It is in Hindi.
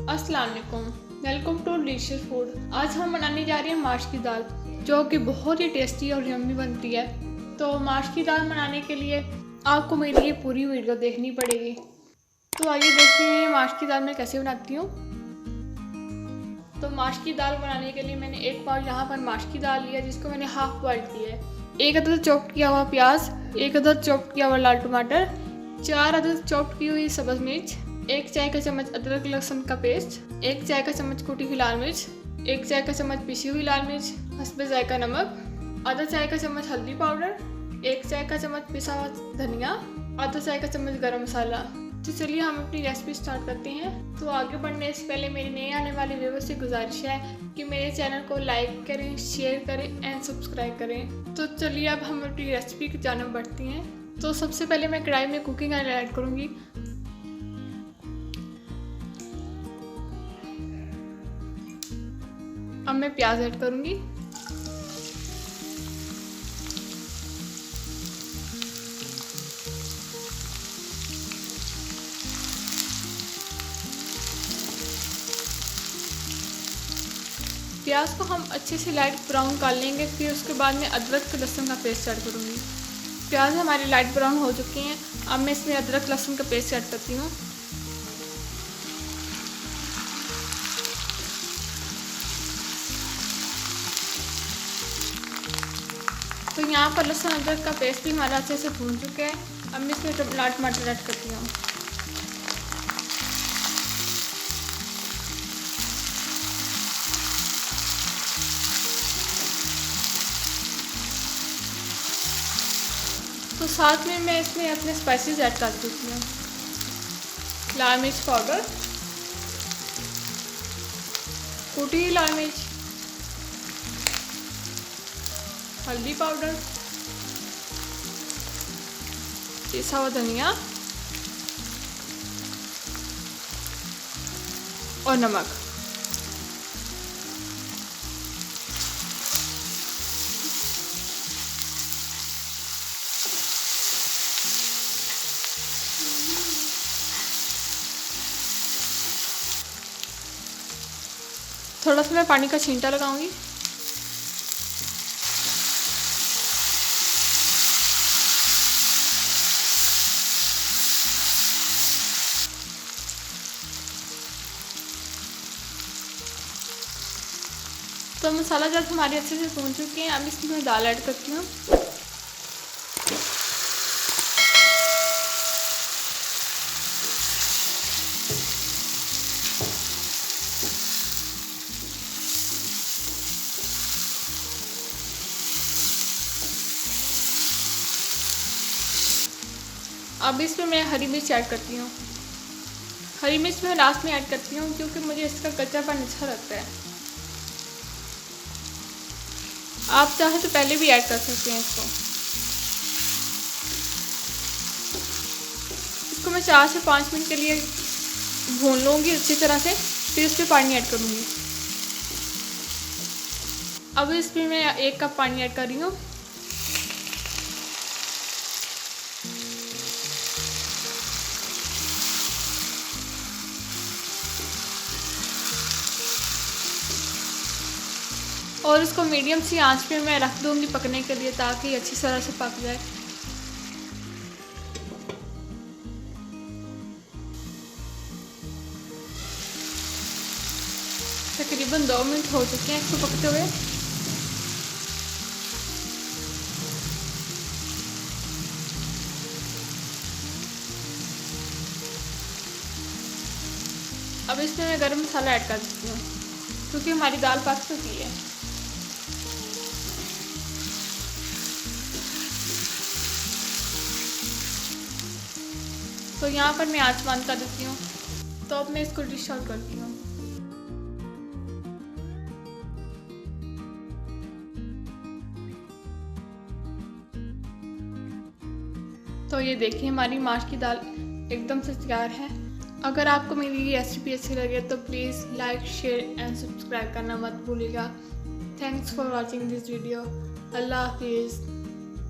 अस्सलाम वालेकुम, वेलकम टू डिलीशियस फूड। आज हम बनाने जा रहे हैं माश की दाल, जो कि बहुत ही टेस्टी और यम्मी बनती है। तो माश की दाल बनाने के लिए आपको मेरी ये पूरी वीडियो देखनी पड़ेगी। तो आइए देखते हैं माश की दाल मैं कैसे बनाती हूँ। तो माश की दाल बनाने के लिए मैंने एक पाव यहाँ पर माश की दाल लिया, जिसको मैंने हाफ बॉइल किया है। एक अदद चॉप किया हुआ प्याज, एक अदद चॉप किया हुआ लाल टमाटर, 4 अदद चॉप की हुई सब्ज़ मिर्च, 1 चाय का चम्मच अदरक लहसुन का पेस्ट, 1 चाय का चम्मच कुटी हुई लाल मिर्च, 1 चाय का चम्मच पिसी हुई लाल मिर्च, हस्बे जायका नमक, आधा चाय का चम्मच हल्दी पाउडर, 1 चाय का चम्मच पिसा हुआ धनिया, आधा चाय का चम्मच गरम मसाला। तो चलिए हम अपनी रेसिपी स्टार्ट करते हैं। तो आगे बढ़ने से पहले मेरी नए आने वाले व्यूअर्स से गुजारिश है कि मेरे चैनल को लाइक करें, शेयर करें एंड सब्सक्राइब करें। तो चलिए अब हम अपनी रेसिपी की जानब बढ़ती हैं। तो सबसे पहले मैं कढ़ाई में कुकिंग ऑयल ऐड करूँगी। अब मैं प्याज ऐड करूँगी। प्याज को हम अच्छे से लाइट ब्राउन कर लेंगे, फिर उसके बाद में अदरक लहसुन का पेस्ट ऐड करूँगी। प्याज हमारे लाइट ब्राउन हो चुके हैं। अब मैं इसमें अदरक लहसुन का पेस्ट ऐड करती हूँ। तो यहाँ पर लहसुन अदरक का पेस्ट भी हमारा अच्छे से भून चुका है। अब मैं इसमें टमाटर ऐड करती हूँ। तो साथ में मैं इसमें अपने स्पाइसेस ऐड कर देती हूँ। लाल मिर्च पाउडर, कुटी हुई लाल मिर्च, हल्दी पाउडर, पिसा हुआ धनिया और नमक। थोड़ा सा मैं पानी का छींटा लगाऊंगी। तो मसाला जब हमारे अच्छे से भून चुके हैं, अब इसमें दाल ऐड करती हूँ। अब इसमें मैं हरी मिर्च ऐड करती हूँ। हरी मिर्च मैं लास्ट में ऐड करती हूँ, क्योंकि मुझे इसका कच्चापन अच्छा लगता है। आप चाहे तो पहले भी ऐड कर सकते हैं इसको मैं 4 से 5 मिनट के लिए भून लूँगी अच्छी तरह से, फिर इस पर पानी ऐड करूँगी। अब इसमें मैं 1 कप पानी ऐड कर रही हूँ। और इसको मीडियम सी आंच पे मैं रख दूँगी पकने के लिए, ताकि अच्छी तरह से पक जाए। तकरीबन 2 मिनट हो चुके हैं इसको पकते हुए। अब इसमें मैं गरम मसाला ऐड कर देती हूँ, क्योंकि हमारी दाल पक चुकी है। तो यहाँ पर मैं आंच बंद कर देती हूँ। तो अब मैं इसको डिश आउट करती हूँ। तो ये देखिए हमारी माश की दाल एकदम से तैयार है। अगर आपको मेरी ये रेसिपी अच्छी लगे तो please like, share and subscribe करना मत भूलिएगा। Thanks for watching this video. Allah हाफिज़।